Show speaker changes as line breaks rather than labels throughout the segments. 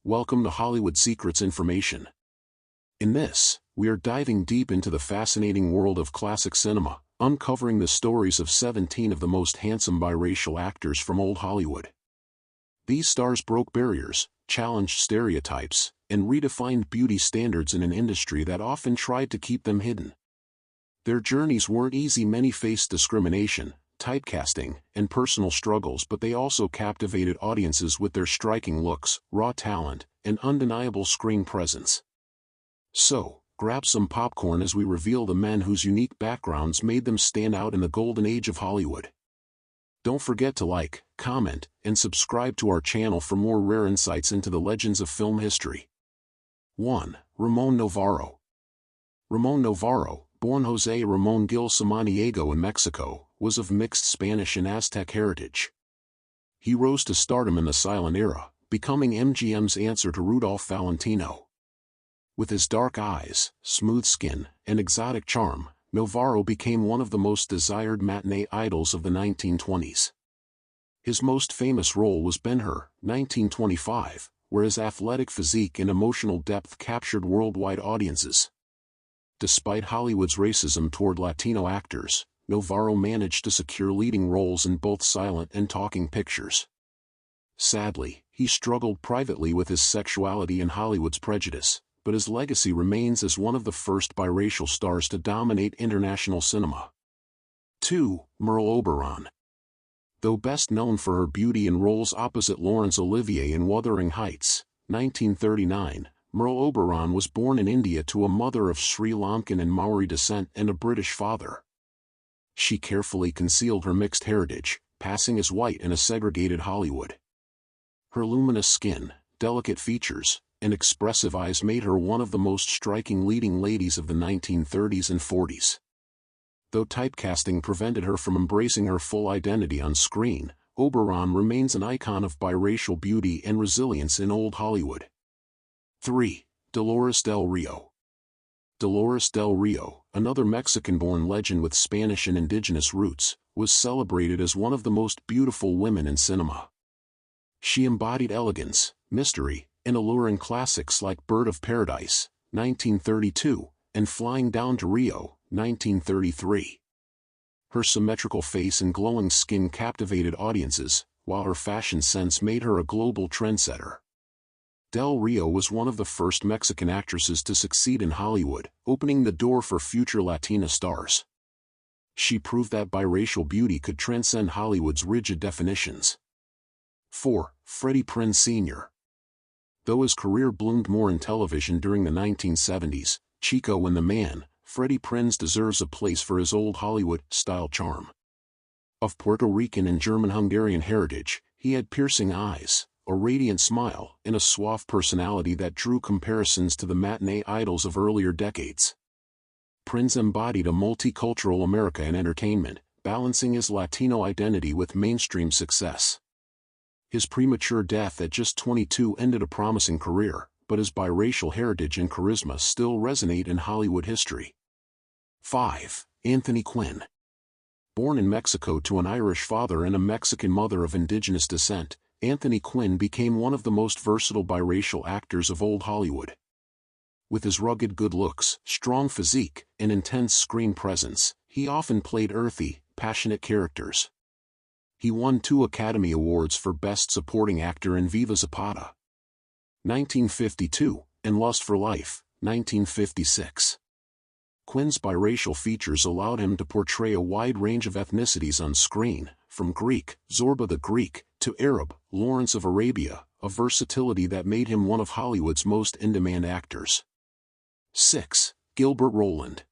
Welcome to Hollywood Secrets Information. In this, we are diving deep into the fascinating world of classic cinema, uncovering the stories of 17 of the most handsome biracial actors from old Hollywood. These stars broke barriers, challenged stereotypes, and redefined beauty standards in an industry that often tried to keep them hidden. Their journeys weren't easy. Many faced discrimination, typecasting, and personal struggles, but they also captivated audiences with their striking looks, raw talent, and undeniable screen presence. So, grab some popcorn as we reveal the men whose unique backgrounds made them stand out in the golden age of Hollywood. Don't forget to like, comment, and subscribe to our channel for more rare insights into the legends of film history. 1. Ramon Novarro. Ramon Novarro, born José Ramón Gil Samaniego in Mexico, was of mixed Spanish and Aztec heritage. He rose to stardom in the silent era, becoming MGM's answer to Rudolph Valentino. With his dark eyes, smooth skin, and exotic charm, Novarro became one of the most desired matinee idols of the 1920s. His most famous role was Ben-Hur, 1925, where his athletic physique and emotional depth captured worldwide audiences. Despite Hollywood's racism toward Latino actors, Novarro managed to secure leading roles in both silent and talking pictures. Sadly, he struggled privately with his sexuality and Hollywood's prejudice, but his legacy remains as one of the first biracial stars to dominate international cinema. 2. Merle Oberon. Though best known for her beauty in roles opposite Laurence Olivier in Wuthering Heights, 1939, Merle Oberon was born in India to a mother of Sri Lankan and Maori descent and a British father. She carefully concealed her mixed heritage, passing as white in a segregated Hollywood. Her luminous skin, delicate features, and expressive eyes made her one of the most striking leading ladies of the 1930s and 40s. Though typecasting prevented her from embracing her full identity on screen, Oberon remains an icon of biracial beauty and resilience in old Hollywood. 3. Dolores del Rio. Dolores del Rio, another Mexican-born legend with Spanish and indigenous roots, was celebrated as one of the most beautiful women in cinema. She embodied elegance, mystery, and allure in classics like Bird of Paradise, 1932, and Flying Down to Rio, 1933. Her symmetrical face and glowing skin captivated audiences, while her fashion sense made her a global trendsetter. Del Rio was one of the first Mexican actresses to succeed in Hollywood, opening the door for future Latina stars. She proved that biracial beauty could transcend Hollywood's rigid definitions. 4. Freddie Prinze Sr. Though his career bloomed more in television during the 1970s, Chico and the Man, Freddie Prinze deserves a place for his old Hollywood-style charm. Of Puerto Rican and German-Hungarian heritage, he had piercing eyes, a radiant smile, and a suave personality that drew comparisons to the matinee idols of earlier decades. Prinze embodied a multicultural America in entertainment, balancing his Latino identity with mainstream success. His premature death at just 22 ended a promising career, but his biracial heritage and charisma still resonate in Hollywood history. 5. Anthony Quinn. Born in Mexico to an Irish father and a Mexican mother of indigenous descent, Anthony Quinn became one of the most versatile biracial actors of old Hollywood. With his rugged good looks, strong physique, and intense screen presence, he often played earthy, passionate characters. He won 2 Academy Awards for Best Supporting Actor in Viva Zapata, 1952, and Lust for Life, 1956. Quinn's biracial features allowed him to portray a wide range of ethnicities on screen, from Greek, Zorba the Greek, to Arab, Lawrence of Arabia, a versatility that made him one of Hollywood's most in-demand actors. 6. Gilbert Roland.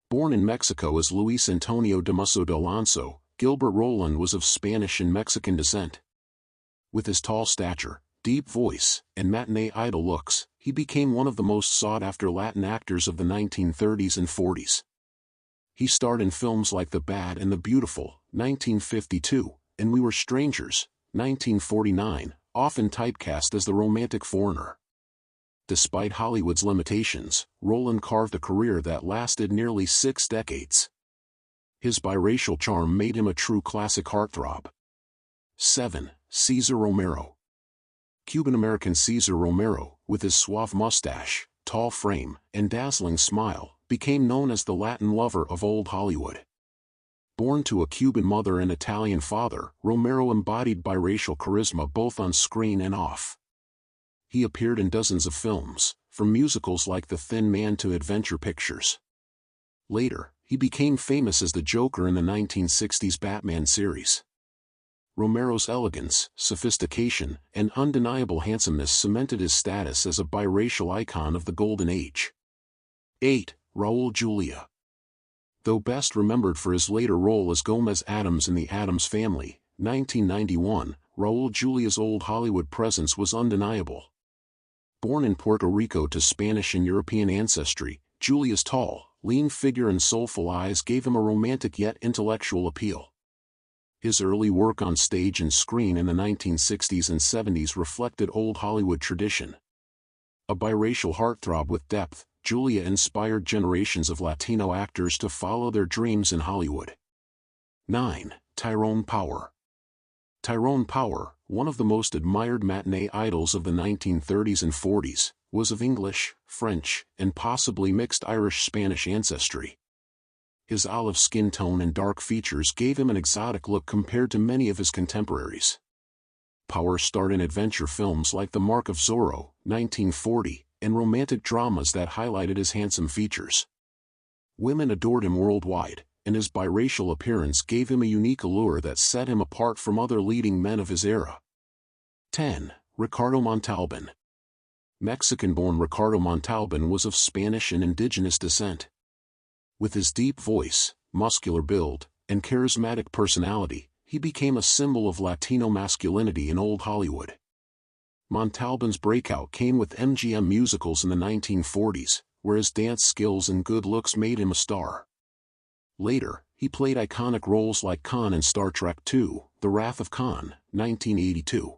Born in Mexico as Luis Antonio Damaso de Alonso, Gilbert Roland was of Spanish and Mexican descent. With his tall stature, deep voice, and matinee idol looks, he became one of the most sought-after Latin actors of the 1930s and 40s. He starred in films like The Bad and the Beautiful, 1952, and We Were Strangers, 1949, often typecast as the romantic foreigner. Despite Hollywood's limitations, Roland carved a career that lasted nearly 6 decades. His biracial charm made him a true classic heartthrob. 7. Cesar Romero. Cuban-American Cesar Romero, with his suave mustache, tall frame, and dazzling smile, became known as the Latin lover of old Hollywood. Born to a Cuban mother and Italian father, Romero embodied biracial charisma both on screen and off. He appeared in dozens of films, from musicals like The Thin Man to adventure pictures. Later, he became famous as the Joker in the 1960s Batman series. Romero's elegance, sophistication, and undeniable handsomeness cemented his status as a biracial icon of the Golden Age. 8. Raul Julia. Though best remembered for his later role as Gomez Addams in The Addams Family, 1991, Raul Julia's old Hollywood presence was undeniable. Born in Puerto Rico to Spanish and European ancestry, Julia's tall, lean figure and soulful eyes gave him a romantic yet intellectual appeal. His early work on stage and screen in the 1960s and 70s reflected old Hollywood tradition. A biracial heartthrob with depth, Julia inspired generations of Latino actors to follow their dreams in Hollywood. 9. Tyrone Power. Tyrone Power, one of the most admired matinee idols of the 1930s and 40s, was of English, French, and possibly mixed Irish-Spanish ancestry. His olive skin tone and dark features gave him an exotic look compared to many of his contemporaries. Power starred in adventure films like The Mark of Zorro, 1940, and romantic dramas that highlighted his handsome features. Women adored him worldwide, and his biracial appearance gave him a unique allure that set him apart from other leading men of his era. 10. Ricardo Montalban. Mexican-born Ricardo Montalban was of Spanish and indigenous descent. With his deep voice, muscular build, and charismatic personality, he became a symbol of Latino masculinity in old Hollywood. Montalban's breakout came with MGM musicals in the 1940s, where his dance skills and good looks made him a star. Later, he played iconic roles like Khan in Star Trek II, The Wrath of Khan, 1982.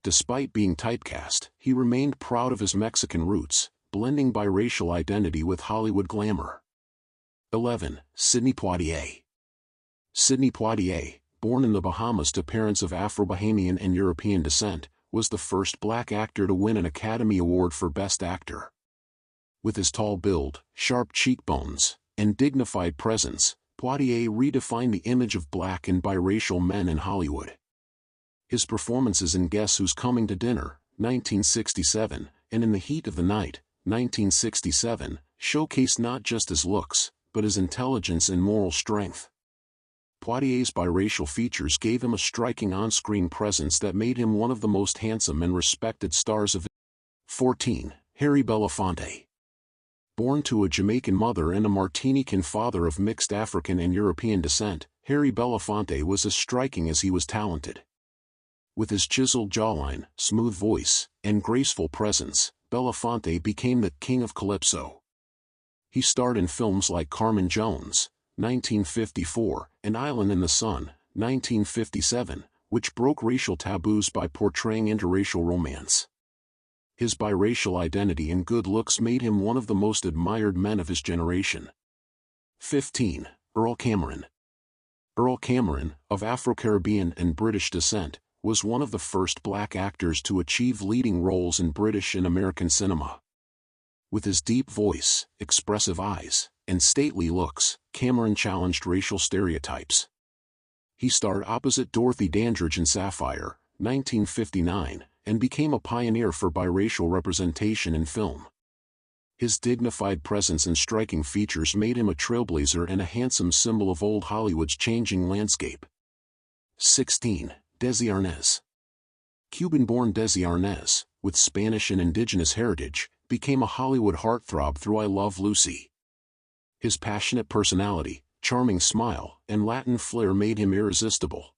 Despite being typecast, he remained proud of his Mexican roots, blending biracial identity with Hollywood glamour. 11. Sidney Poitier. Sidney Poitier, born in the Bahamas to parents of Afro-Bahamian and European descent, was the first black actor to win an Academy Award for Best Actor. With his tall build, sharp cheekbones, and dignified presence, Poitier redefined the image of black and biracial men in Hollywood. His performances in Guess Who's Coming to Dinner, 1967, and In the Heat of the Night, 1967, showcased not just his looks, but his intelligence and moral strength. Poitier's biracial features gave him a striking on-screen presence that made him one of the most handsome and respected stars of 14. Harry Belafonte. Born to a Jamaican mother and a Martinican father of mixed African and European descent, Harry Belafonte was as striking as he was talented. With his chiseled jawline, smooth voice, and graceful presence, Belafonte became the king of calypso. He starred in films like Carmen Jones, 1954, and Island in the Sun, 1957, which broke racial taboos by portraying interracial romance. His biracial identity and good looks made him one of the most admired men of his generation. 15. Earl Cameron. Earl Cameron, of Afro-Caribbean and British descent, was one of the first black actors to achieve leading roles in British and American cinema. With his deep voice, expressive eyes, and stately looks, Cameron challenged racial stereotypes. He starred opposite Dorothy Dandridge in Sapphire, 1959, and became a pioneer for biracial representation in film. His dignified presence and striking features made him a trailblazer and a handsome symbol of old Hollywood's changing landscape. 16. Desi Arnaz. Cuban-born Desi Arnaz, with Spanish and indigenous heritage, became a Hollywood heartthrob through I Love Lucy. His passionate personality, charming smile, and Latin flair made him irresistible.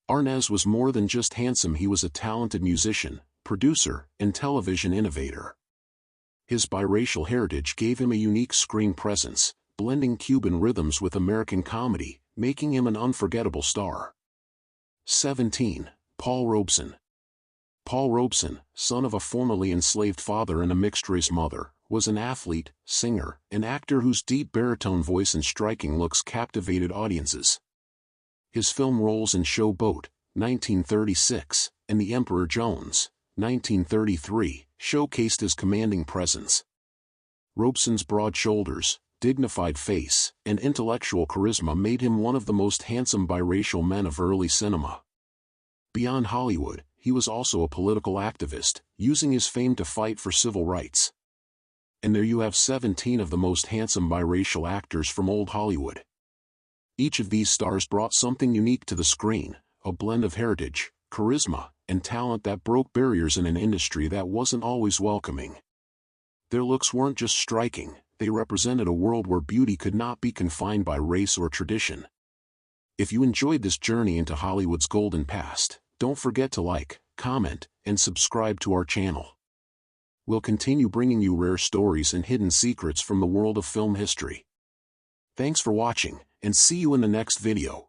Arnaz was more than just handsome, he was a talented musician, producer, and television innovator. His biracial heritage gave him a unique screen presence, blending Cuban rhythms with American comedy, making him an unforgettable star. 17. Paul Robeson. Paul Robeson, son of a formerly enslaved father and a mixed-race mother, was an athlete, singer, and actor whose deep baritone voice and striking looks captivated audiences. His film roles in Show Boat, 1936, and The Emperor Jones, 1933, showcased his commanding presence. Robeson's broad shoulders, dignified face, and intellectual charisma made him one of the most handsome biracial men of early cinema. Beyond Hollywood, he was also a political activist, using his fame to fight for civil rights. And there you have 17 of the most handsome biracial actors from old Hollywood. Each of these stars brought something unique to the screen, a blend of heritage, charisma, and talent that broke barriers in an industry that wasn't always welcoming. Their looks weren't just striking, they represented a world where beauty could not be confined by race or tradition. If you enjoyed this journey into Hollywood's golden past, don't forget to like, comment, and subscribe to our channel. We'll continue bringing you rare stories and hidden secrets from the world of film history. Thanks for watching, and see you in the next video.